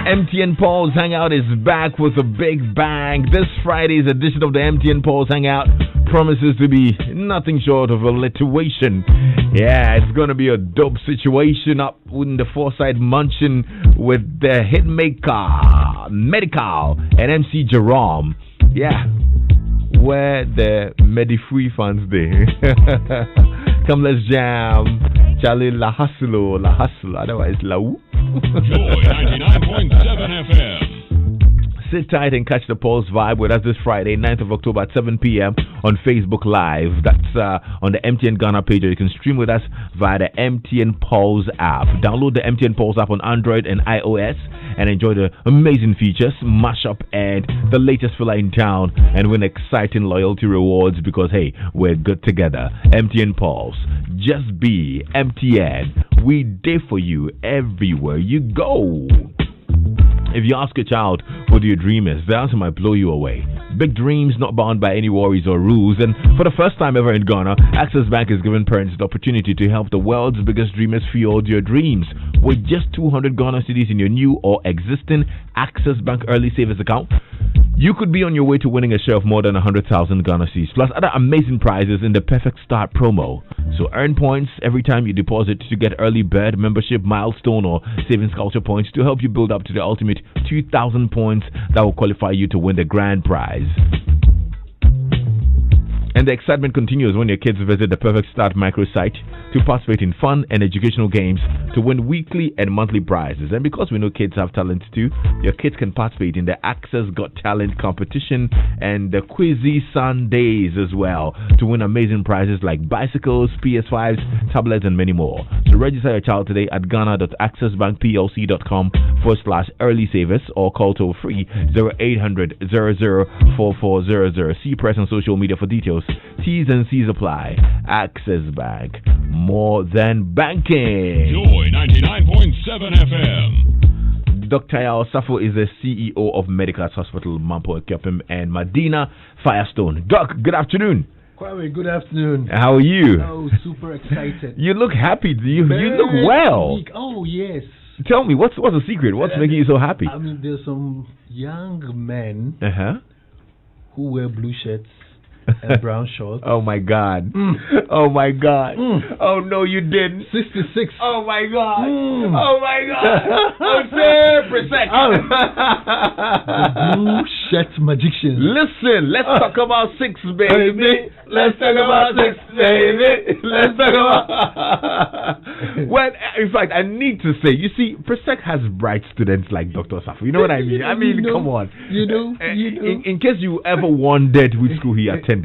MTN Pulse Hangout is back with a big bang. This Friday's edition of the MTN Pulse Hangout promises to be nothing short of alliteration. Yeah, it's going to be a dope situation up in the Foresight Mansion with the hitmaker, Medical, and MC Jerome. Yeah, where the Medi-Free fans there. Come, let's jam. Charlie La Hustle, otherwise La Woo. Joy 99.7 FM. Sit tight and catch the Pulse vibe with us this Friday, 9th of October at 7 p.m. on Facebook Live. That's on the MTN Ghana page, or you can stream with us via the MTN Pulse app. Download the MTN Pulse app on Android and iOS and enjoy the amazing features, mashup, and the latest filler in town, and win exciting loyalty rewards because, hey, we're good together. MTN Pulse. Just be MTN. We there for you everywhere you go. If you ask a child what your dream is, the answer might blow you away. Big dreams not bound by any worries or rules. And for the first time ever in Ghana, Access Bank has given parents the opportunity to help the world's biggest dreamers fuel your dreams. With just 200 Ghana cedis in your new or existing Access Bank Early Savers account, you could be on your way to winning a share of more than 100,000 Ghana cedis, plus other amazing prizes in the Perfect Start promo. So earn points every time you deposit to get early bird membership, milestone, or savings culture points to help you build up to the ultimate 2,000 points that will qualify you to win the grand prize. And the excitement continues when your kids visit the Perfect Start microsite to participate in fun and educational games to win weekly and monthly prizes. And because we know kids have talent too, your kids can participate in the Access Got Talent competition and the Quizzy Sundays as well to win amazing prizes like bicycles, PS5s, tablets, and many more. So register your child today at ghana.accessbankplc.com/early savers or call toll free 0800 004400. See press on social media for details. T's and C's apply. Access Bank, more than banking. Joy 99.7 FM. Dr. Yaw Osafo is the CEO of Medical Hospital Mampo Ekepim and Medina Firestone. Doc, good afternoon. Kwame, good afternoon. How are you? Oh, super excited. You look happy. You look well. Oh, yes. Tell me, what's the secret? What's making you so happy? I mean, there's some young men who wear blue shirts and brown shorts. Oh my God. Oh my God. Oh no, you didn't. 66. Oh my God. Oh my God. Oh, the blue shirt magician. Listen, let's talk about 6, baby. Let's talk about 6, baby. Let's talk about. Well, in fact, I need to say, you see, Presec has bright students like Dr. Osafo. You know what I mean? I mean, come on. You know. In case you ever wondered which school he attended.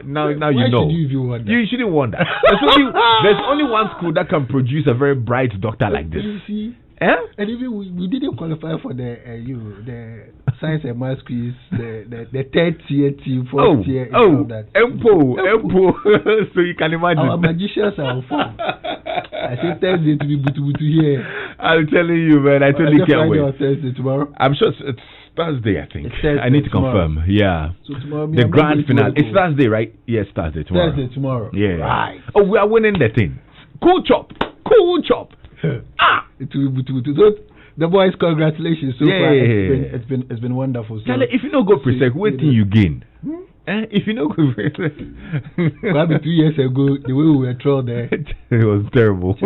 Now you know. Should you even wonder? You shouldn't wonder. There's only one school that can produce a very bright doctor like this. You see? And even we didn't qualify for the science and maths quiz, the third tier team, fourth tier, all that. Empo. So you can imagine. Our magicians are on form. I said Thursday to be butu here. I'm telling you, man. I totally can't wait. Thursday tomorrow. I'm sure it's Thursday, I think. Thursday, I need to confirm. Tomorrow. Yeah. So tomorrow, the grand finale. It's Thursday, right? Yes, Thursday tomorrow. Thursday tomorrow. Yeah. Right. Oh, we are winning the thing. Cool chop. It will be so the boys, congratulations so far. It's been wonderful. So, if you don't go Presec, what thing you gain? If you don't go Probably 2 years ago, the way we were thrown there, it was terrible.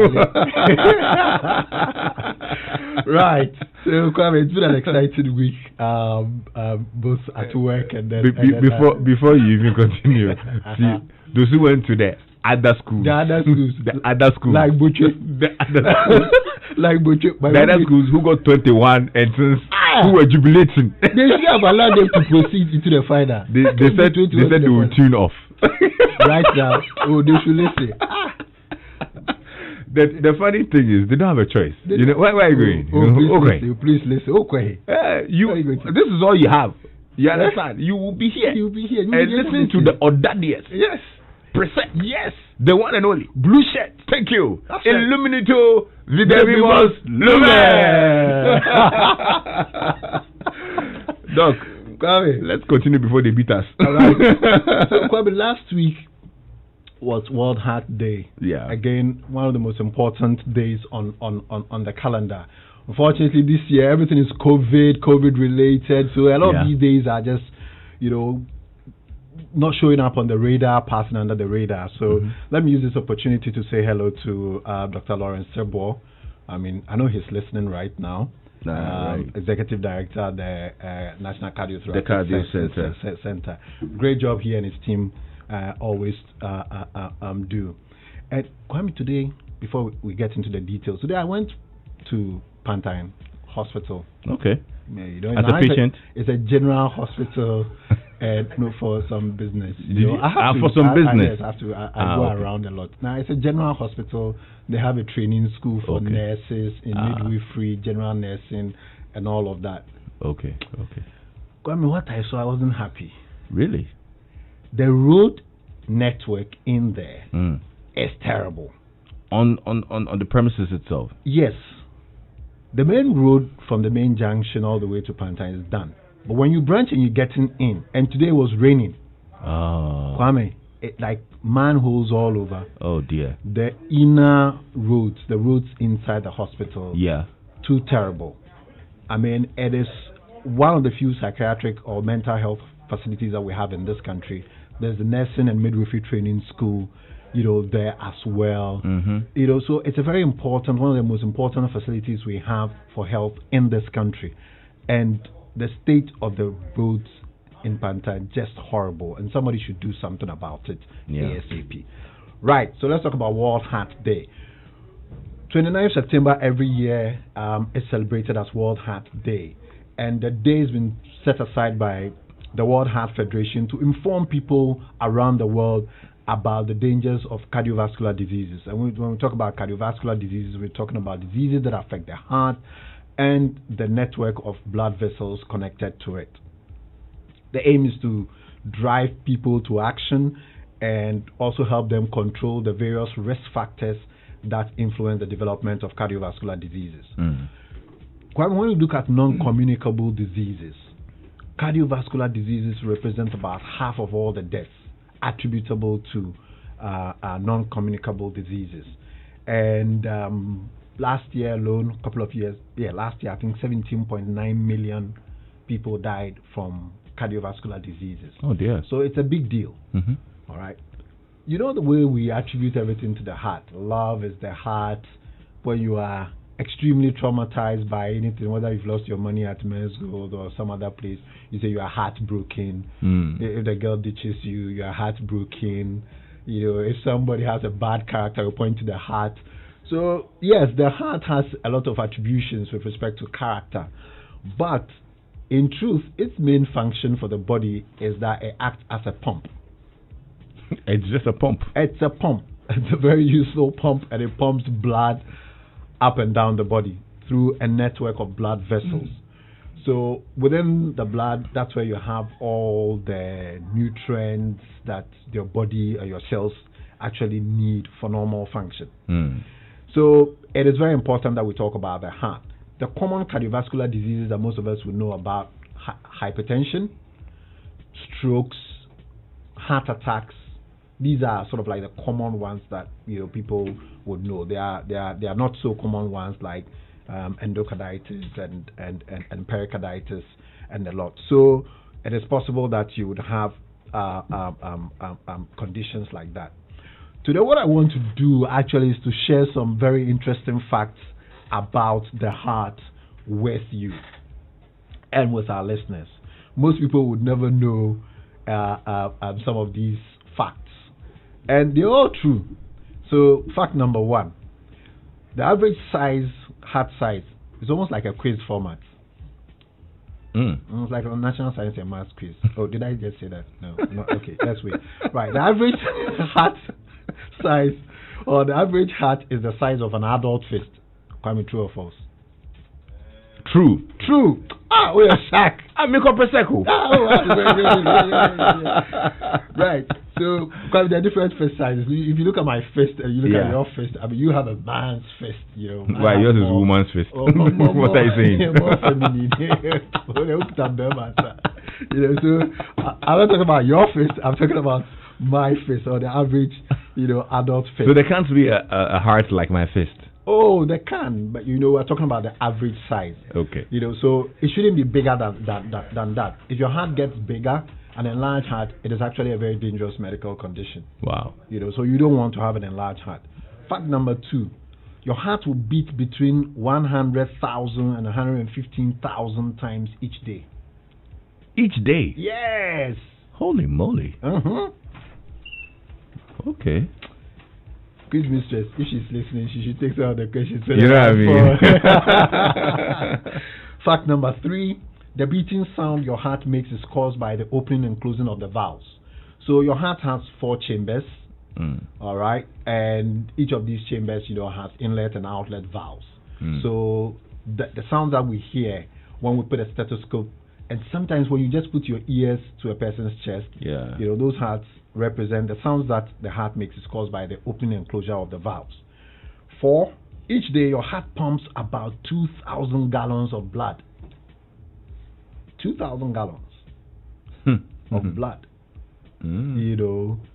Right. So Kwame, it's been an exciting week, both at work and then before you even continue. See, those who went to the other schools. Like Butcher. Like Butcher. The other schools who got 21 and who were jubilating. They should have allowed them to proceed into the final. They said they will tune off. Right now. Oh, they should listen. The funny thing is, they don't have a choice. You know, where are you going? Please listen. Okay. This is all you have. You understand? You will be here. You will be here. And listen to the audacious. Yes. Presec. Yes. The one and only. Blue shirt. Thank you. That's Illuminato Videvimus Lumen. Doc, Kwame, let's continue before they beat us. All right. So, Kwame, last week was World Heart Day. Yeah. Again, one of the most important days on the calendar. Unfortunately, this year everything is COVID related. So a lot of these days are just, not showing up on the radar, passing under the radar. So let me use this opportunity to say hello to Dr. Lawrence Sebo. I mean, I know he's listening right now. Executive Director at the National Cardiothoracic Center. Great job he and his team always do. And Kwame, today, before we get into the details, today I went to Pantine Hospital. Okay. Yeah, as a patient? It's a general hospital for some business. For some business? I go around a lot. Now, it's a general hospital. They have a training school for nurses in midwifery, general nursing, and all of that. Okay. I mean, what I saw, I wasn't happy. Really? The road network in there is terrible. On the premises itself? Yes. The main road from the main junction all the way to Pantine is done. But when you branch and you're getting in, and today it was raining, Kwame, like manholes all over. Oh dear. The inner roads, the roads inside the hospital, too terrible. I mean, it is one of the few psychiatric or mental health facilities that we have in this country. There's the nursing and midwifery training school, there as well. So it's a very important, one of the most important facilities we have for health in this country. And the state of the roads in Pantine, just horrible. And somebody should do something about it ASAP. Right, so let's talk about World Heart Day. 29th September every year is celebrated as World Heart Day. And the day has been set aside by the World Heart Federation to inform people around the world about the dangers of cardiovascular diseases. And when we talk about cardiovascular diseases, we're talking about diseases that affect the heart and the network of blood vessels connected to it. The aim is to drive people to action and also help them control the various risk factors that influence the development of cardiovascular diseases. When we look at non-communicable diseases, cardiovascular diseases represent about half of all the deaths attributable to non-communicable diseases. And last year alone, last year I think 17.9 million people died from cardiovascular diseases. Oh dear. So it's a big deal. All right. You know the way we attribute everything to the heart. Love is the heart. When you are extremely traumatized by anything, whether you've lost your money at Men's Gold or some other place, you say you are heartbroken. If the girl ditches you, you are heartbroken. If somebody has a bad character, you point to the heart. So yes, the heart has a lot of attributions with respect to character, but in truth, its main function for the body is that it acts as a pump. It's just a pump. It's a pump. It's a very useful pump, and it pumps blood up and down the body through a network of blood vessels. So within the blood, that's where you have all the nutrients that your body or your cells actually need for normal function. So it is very important that we talk about the heart. The common cardiovascular diseases that most of us would know about: hypertension, strokes, heart attacks. These are sort of like the common ones that people would know. They are not so common ones like endocarditis and pericarditis and a lot. So it is possible that you would have conditions like that. Today, what I want to do actually is to share some very interesting facts about the heart with you and with our listeners. Most people would never know some of these facts, and they're all true. So, fact number one: the average heart size is almost like a quiz format. It's like a national science and maths quiz. Oh, did I just say that? No. Okay, let's wait. Right, the average heart size, or the average heart, is the size of an adult fist. Kwame, true or false? True. We are shocked. I make up a circle. Right. So, because there are different fist sizes. If you look at my fist and you look at your fist, I mean, you have a man's fist. Right, yours is a woman's fist. What are you saying? More feminine. So I'm not talking about your fist. I'm talking about my fist, or the average, adult fist. So there can't be a heart like my fist. Oh, they can, but we're talking about the average size. Okay. So it shouldn't be bigger than that. If your heart gets bigger, an enlarged heart, it is actually a very dangerous medical condition. Wow. So you don't want to have an enlarged heart. Fact number 2, your heart will beat between 100,000 and 115,000 times each day. Each day? Yes. Holy moly. Okay. Quiz mistress, if she's listening, she should take some of the questions. You know what I mean? Fact number 3, the beating sound your heart makes is caused by the opening and closing of the valves. So your heart has 4 chambers, all right, and each of these chambers, has inlet and outlet valves. So the sound that we hear when we put a stethoscope, and sometimes when you just put your ears to a person's chest, those hearts represent the sounds that the heart makes is caused by the opening and closure of the valves. 4, each day your heart pumps about 2,000 gallons of blood. 2,000 gallons of blood.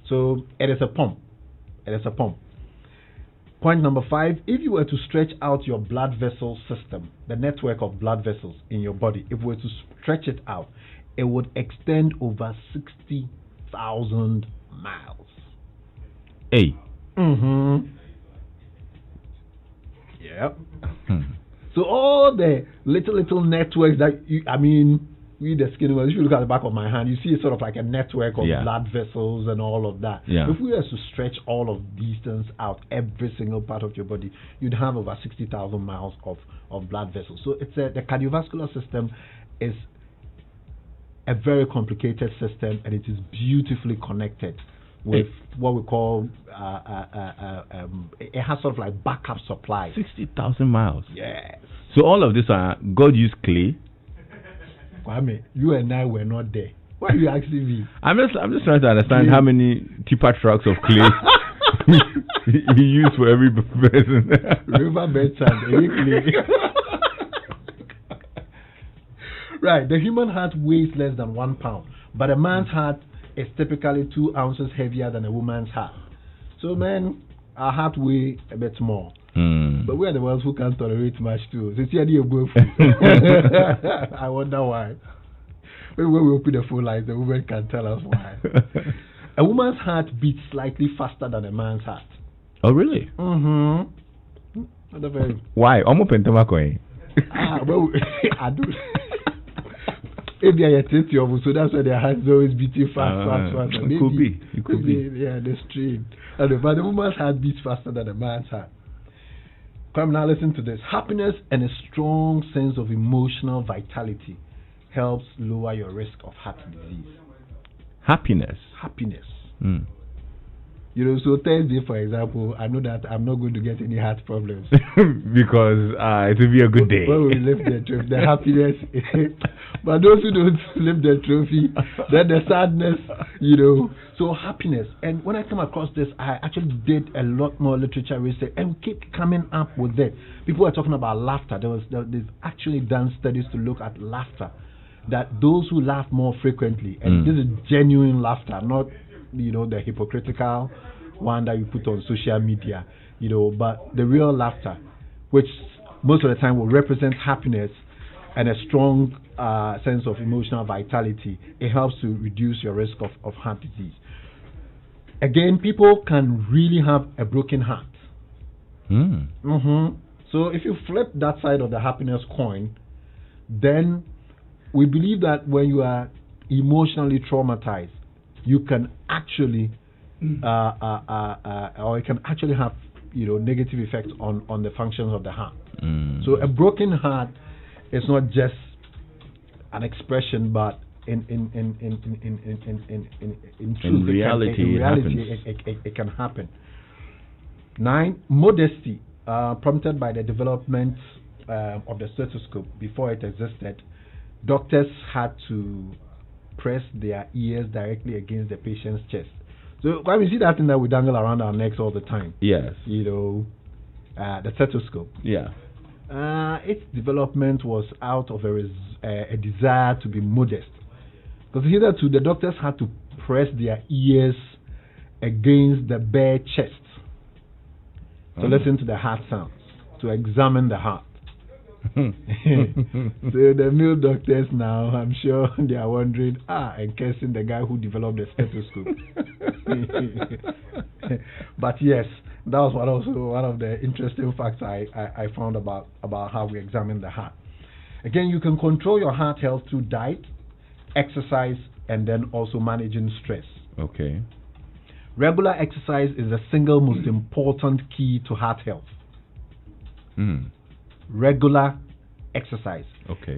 So it is a pump. Point number 5, if you were to stretch out your blood vessel system, the network of blood vessels in your body, if we were to stretch it out, it would extend over 60,000 miles. Hey. Yep. So all the little networks that we the skin, if you look at the back of my hand, you see it's sort of like a network of blood vessels and all of that. If we were to stretch all of these things out, every single part of your body, you'd have over 60,000 miles of blood vessels. So it's the cardiovascular system is a very complicated system, and it is beautifully connected with what we call it has sort of like backup supply. 60,000 miles. Yes. So all of this God used clay. Kwame, you and I were not there. Why are you asking me? I'm just trying to understand how many tipper trucks of clay he used for every person. Riverbed sand, right, the human heart weighs less than 1 pound, but a man's heart is typically 2 ounces heavier than a woman's heart. So men, our heart weigh a bit more. But we are the ones who can't tolerate much too. I wonder why. When we open the phone lines, the woman can tell us why. A woman's heart beats slightly faster than a man's heart. Oh, really? Why? Well, I do. Maybe I attend you, so that's why their hearts always beating fast. It could be. Yeah, the strain. But the woman's heart beats faster than a man's heart. Come now, listen to this. Happiness and a strong sense of emotional vitality helps lower your risk of heart disease. Happiness. So Thursday, for example, I know that I'm not going to get any heart problems because it will be a good day. When we lift the trophy, the happiness. But those who don't lift the trophy, then the sadness, So happiness. And when I come across this, I actually did a lot more literature research, and we keep coming up with it. People are talking about laughter. They've actually done studies to look at laughter. That those who laugh more frequently, and this is genuine laughter, not the hypocritical one that you put on social media, but the real laughter, which most of the time will represent happiness and a strong sense of emotional vitality. It helps to reduce your risk of heart disease. Again, people can really have a broken heart. So if you flip that side of the happiness coin, then we believe that when you are emotionally traumatized, you can actually or it can actually have negative effects on the functions of the heart. So a broken heart is not just an expression, but in reality, it can happen. 9, modesty, prompted by the development of the stethoscope. Before it existed, doctors had to press their ears directly against the patient's chest. So when we see that thing that we dangle around our necks all the time, yes, the stethoscope. Yeah. Its development was out of a desire to be modest, because hitherto the doctors had to press their ears against the bare chest to listen to the heart sounds. to examine the heart. So the male doctors now, I'm sure they are wondering, encasing the guy who developed the stethoscope. But yes, that was one of the interesting facts I found about how we examine the heart. Again, you can control your heart health through diet, exercise, and then also managing stress. Okay. Regular exercise is the single most important key to heart health. Regular exercise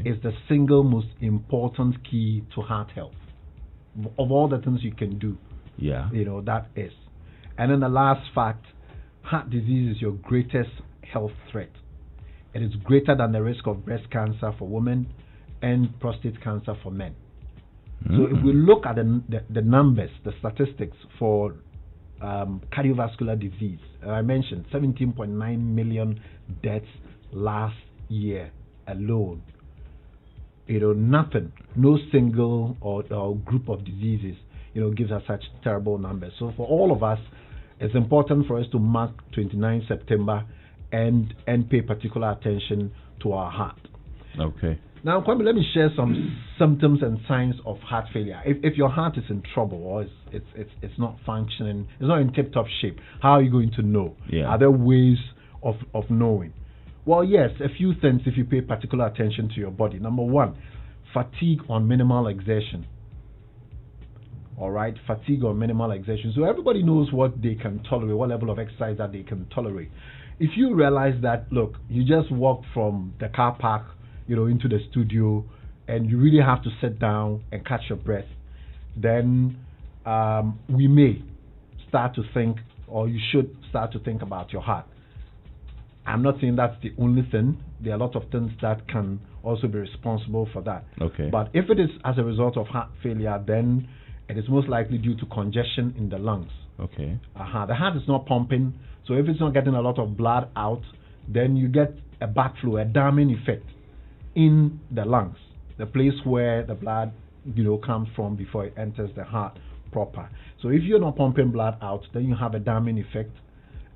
is the single most important key to heart health. Of all the things you can do, that is. And then the last fact, heart disease is your greatest health threat. It is greater than the risk of breast cancer for women and prostate cancer for men. So if we look at the numbers, the statistics for cardiovascular disease, I mentioned 17.9 million deaths last year alone. Nothing, no single or group of diseases, gives us such terrible numbers. So for all of us, it's important for us to mark 29 September and pay particular attention to our heart. Okay. Now, Kwame, let me share some symptoms and signs of heart failure. If your heart is in trouble or it's not functioning, it's not in tip-top shape, how are you going to know? Are there ways of knowing? Well, yes, a few things if you pay particular attention to your body. Number one, fatigue on minimal exertion. All right, fatigue on minimal exertion. So everybody knows what they can tolerate, what level of exercise that they can tolerate. If you realize that, look, you just walked from the car park, into the studio, and you really have to sit down and catch your breath, then we may start to think, or you should start to think about your heart. I'm not saying that's the only thing. There are a lot of things that can also be responsible for that. Okay. But if it is as a result of heart failure, then it is most likely due to congestion in the lungs. Okay. The heart is not pumping, so if it's not getting a lot of blood out, then you get a backflow, a damming effect in the lungs, the place where the blood, comes from before it enters the heart proper. So if you're not pumping blood out, then you have a damming effect,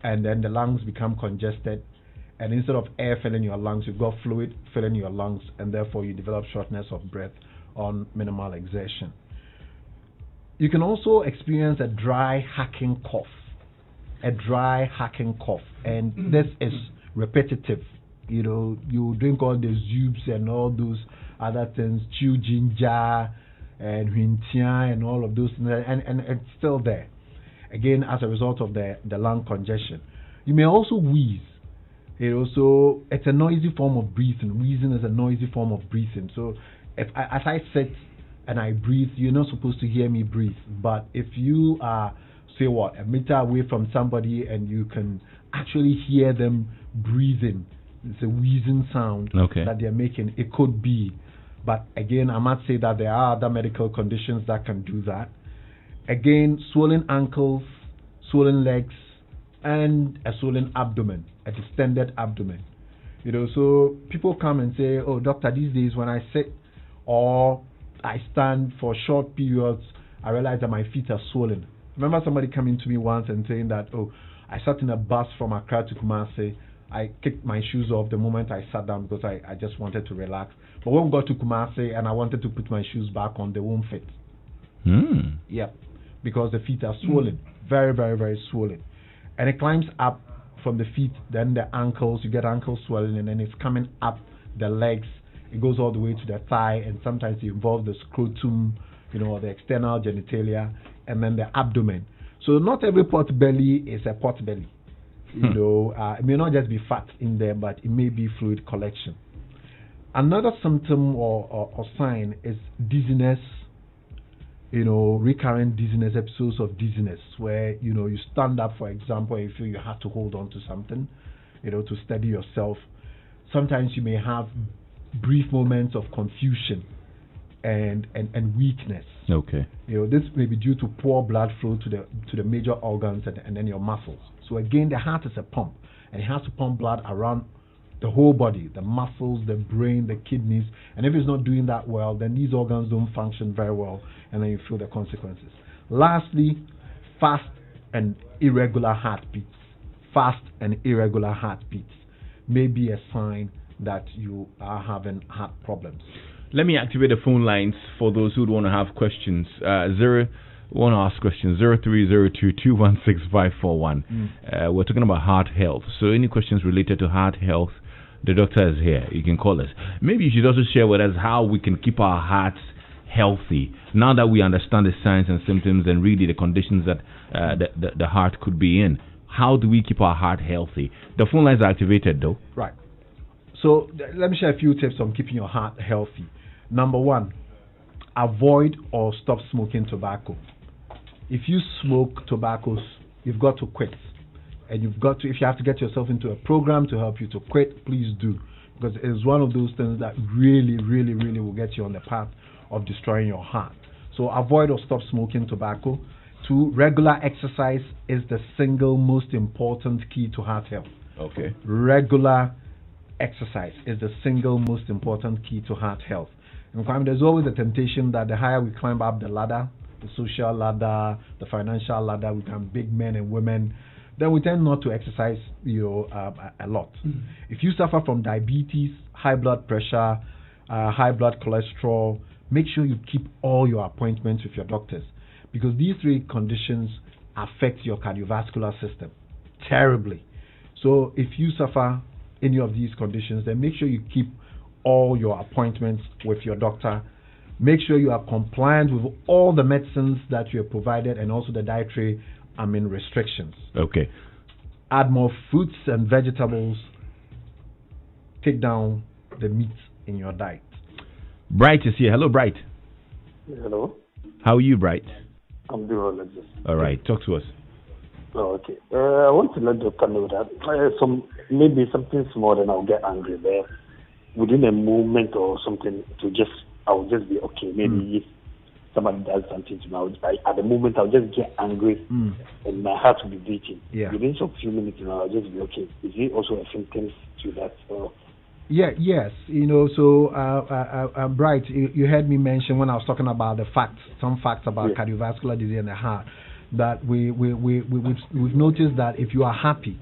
and then the lungs become congested, and instead of air filling your lungs, you've got fluid filling your lungs, and therefore you develop shortness of breath on minimal exertion. You can also experience a dry hacking cough, and this is repetitive. You drink all the zubes and all those other things, chew ginger and huintia and all of those things, and it's still there. Again, as a result of the lung congestion. You may also wheeze. So it's a noisy form of breathing. Wheezing is a noisy form of breathing. So as I sit and I breathe, you're not supposed to hear me breathe. But if you are, say what, a meter away from somebody and you can actually hear them breathing, it's a wheezing sound that they're making. It could be. But again, I must say that there are other medical conditions that can do that. Again, swollen ankles, swollen legs, and a swollen abdomen, a distended abdomen. So people come and say, oh, doctor, these days when I sit or I stand for short periods, I realize that my feet are swollen. I remember somebody coming to me once and saying that, oh, I sat in a bus from Accra to Kumasi. I kicked my shoes off the moment I sat down because I just wanted to relax. But when we got to Kumasi and I wanted to put my shoes back on, they won't fit. Yep, because the feet are swollen, very, very, very swollen. And it climbs up from the feet, then the ankles, you get ankle swelling, and then it's coming up the legs. It goes all the way to the thigh, and sometimes it involves the scrotum, or the external genitalia, and then the abdomen. So not every pot belly is a pot belly. It may not just be fat in there, but it may be fluid collection. Another symptom or sign is dizziness, recurrent dizziness, episodes of dizziness, where, you stand up, for example, and you feel you have to hold on to something, to steady yourself. Sometimes you may have brief moments of confusion and weakness. Okay. This may be due to poor blood flow to the major organs and then your muscles. So again, the heart is a pump, and it has to pump blood around the whole body, the muscles, the brain, the kidneys. And if it's not doing that well, then these organs don't function very well, and then you feel the consequences. Lastly, fast and irregular heartbeats. Fast and irregular heartbeats. may be a sign that you are having heart problems. Let me activate the phone lines for those who want to have questions. Want to ask questions? 0302216541. We're talking about heart health. So any questions related to heart health, the doctor is here. You can call us. Maybe you should also share with us how we can keep our hearts healthy now that we understand the signs and symptoms and really the conditions that the heart could be in. How do we keep our heart healthy? The phone lines are activated though. Right. So let me share a few tips on keeping your heart healthy. Number one, avoid or stop smoking tobacco. If you smoke tobaccos, you've got to quit. And if you have to get yourself into a program to help you to quit, please do. Because it's one of those things that really, really, really will get you on the path of destroying your heart. So avoid or stop smoking tobacco. 2, regular exercise is the single most important key to heart health. Okay. Regular exercise is the single most important key to heart health. And there's always a temptation that the higher we climb up the ladder, the social ladder, the financial ladder, we become big men and women, then we tend not to exercise a lot. If you suffer from diabetes, high blood pressure, high blood cholesterol, make sure you keep all your appointments with your doctors, because these 3 conditions affect your cardiovascular system terribly. So if you suffer any of these conditions, then make sure you keep all your appointments with your doctor. Make sure you are compliant with all the medicines that you are provided and also the dietary restrictions. Okay. Add more fruits and vegetables. Take down the meat in your diet. Bright is here. Hello, Bright. Hello. How are you, Bright? I'm doing well, Lexis. All right. Talk to us. Oh, okay. I want to let the doctor know that maybe something small, then I'll get angry there. Within a moment or something, I'll just be okay. Maybe if somebody does something to me, at the moment I'll just get angry and my heart will be beating. Yeah. Within some few minutes, I'll just be okay. Is it also a symptom to that? Yes. So Bright, you heard me mention when I was talking about some facts about cardiovascular disease in the heart, that we've noticed that if you are happy,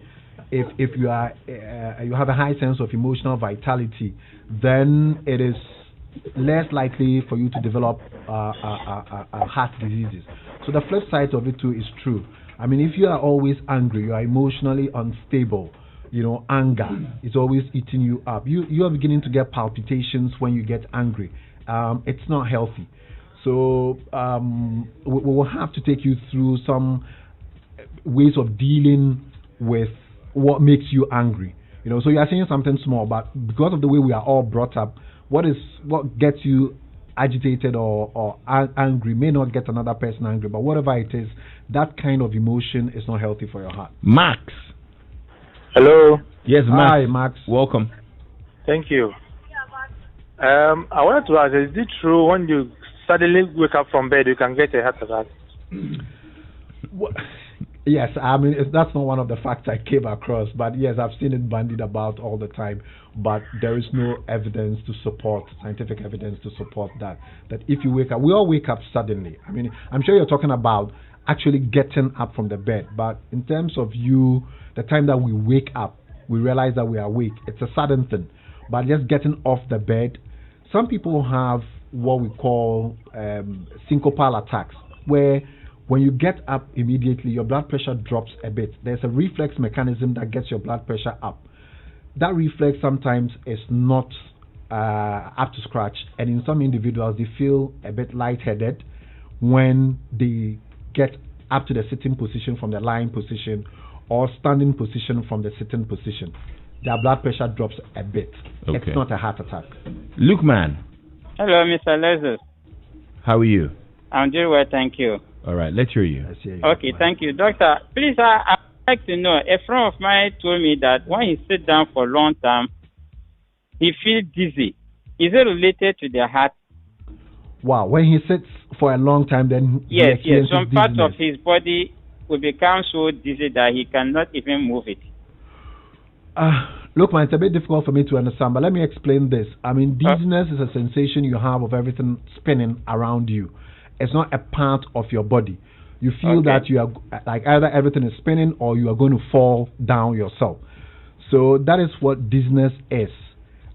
if you are you have a high sense of emotional vitality, then it is less likely for you to develop heart diseases. So the flip side of it too is true. If you are always angry, you are emotionally unstable, anger is always eating you up. You are beginning to get palpitations when you get angry. It's not healthy. So we will have to take you through some ways of dealing with what makes you angry. So you are saying something small, but because of the way we are all brought up, what gets you agitated or angry may not get another person angry, but whatever it is, that kind of emotion is not healthy for your heart. Max. Hello. Yes, Max. Hi, Max. Welcome. Thank you. I wanted to ask, is it true when you suddenly wake up from bed, you can get a heart attack? Yes, that's not one of the facts I came across, but yes, I've seen it bandied about all the time, but there is no scientific evidence to support that if you wake up, we all wake up suddenly. I'm sure you're talking about actually getting up from the bed, but in terms of the time that we wake up, we realize that we are awake. It's a sudden thing, but just getting off the bed, some people have what we call syncopal attacks, where when you get up immediately, your blood pressure drops a bit. There's a reflex mechanism that gets your blood pressure up. That reflex sometimes is not up to scratch, and in some individuals, they feel a bit lightheaded when they get up to the sitting position from the lying position or standing position from the sitting position. Their blood pressure drops a bit. Okay. It's not a heart attack. Luke Man. Hello, Mr. Lexis. How are you? I'm doing well, thank you. All right, let's hear you. Okay, thank you. Doctor, please, I'd like to know, a friend of mine told me that when he sits down for a long time, he feels dizzy. Is it related to the heart? Wow, when he sits for a long time, then yes, some part of his body will become so dizzy that he cannot even move it. Look, man, it's a bit difficult for me to understand, but let me explain this. Dizziness is a sensation you have of everything spinning around you. It's not a part of your body. You feel that you are like either everything is spinning or you are going to fall down yourself. So that is what dizziness is.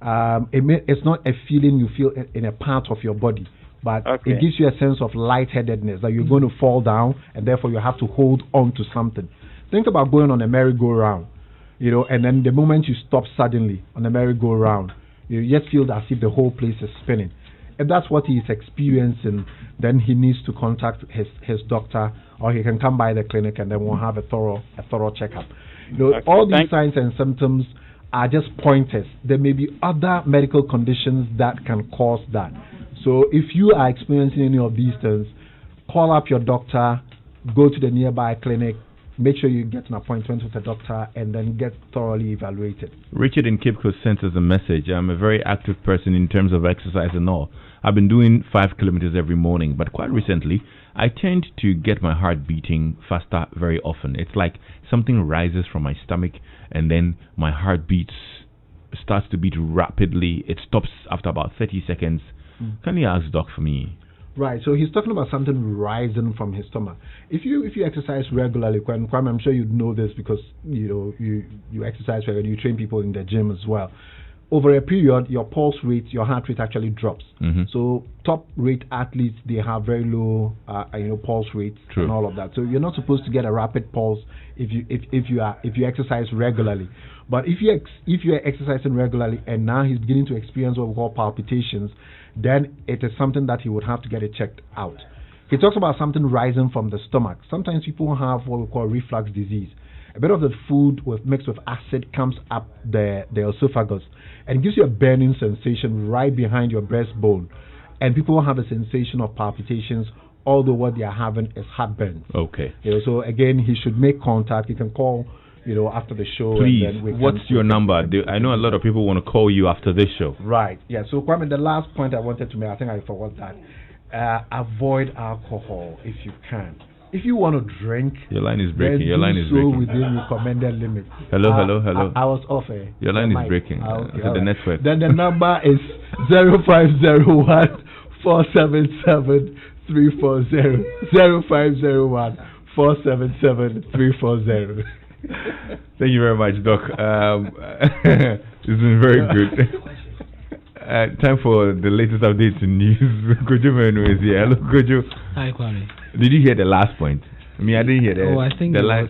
It's not a feeling you feel in a part of your body, but it gives you a sense of lightheadedness, that you're going to fall down, and therefore you have to hold on to something. Think about going on a merry-go-round, and then the moment you stop suddenly on the merry-go-round, you just feel as if the whole place is spinning. If that's what he's experiencing, then he needs to contact his doctor, or he can come by the clinic and then we'll have a thorough checkup. All these signs and symptoms are just pointers. There may be other medical conditions that can cause that. So if you are experiencing any of these things, call up your doctor, go to the nearby clinic, make sure you get an appointment with a doctor, and then get thoroughly evaluated. Richard in Cape Coast sent us a message. I'm a very active person in terms of exercise and all. I've been doing 5 kilometers every morning, but quite recently, I tend to get my heart beating faster very often. It's like something rises from my stomach, and then my heart starts to beat rapidly. It stops after about 30 seconds. Can you ask Doc for me? Right, so he's talking about something rising from his stomach. If you exercise regularly, Kwame, I'm sure you know this because you exercise regularly, you train people in the gym as well. Over a period, your pulse rate, your heart rate actually drops. So top rate athletes, they have very low pulse rates and all of that. So you're not supposed to get a rapid pulse if you exercise regularly. But if you're exercising regularly and now he's beginning to experience what we call palpitations, then it is something that he would have to get it checked out. He talks about something rising from the stomach. Sometimes people have what we call reflux disease. A bit of the food mixed with acid comes up the esophagus and gives you a burning sensation right behind your breastbone. And people have a sensation of palpitations, although what they are having is heartburn. Okay. So again, he should make contact. He can call after the show. Please, what's your number? I know a lot of people want to call you after this show. Right, yeah. So, Kwame, the last point I wanted to make, I think I forgot that. Avoid alcohol if you can. If you want to drink, your line is breaking. Your line is breaking. Within recommended limits. Hello. I was off air. Your line is breaking. Okay, the network. Then the number is 0501 477 340. 0501 477 340. Thank you very much, Doc. It's been very good. Time for the latest updates in news. Kojo Menu is here. Hello, Kojo. Hi, Kwame. Did you hear the last point? I didn't hear that. I think the line.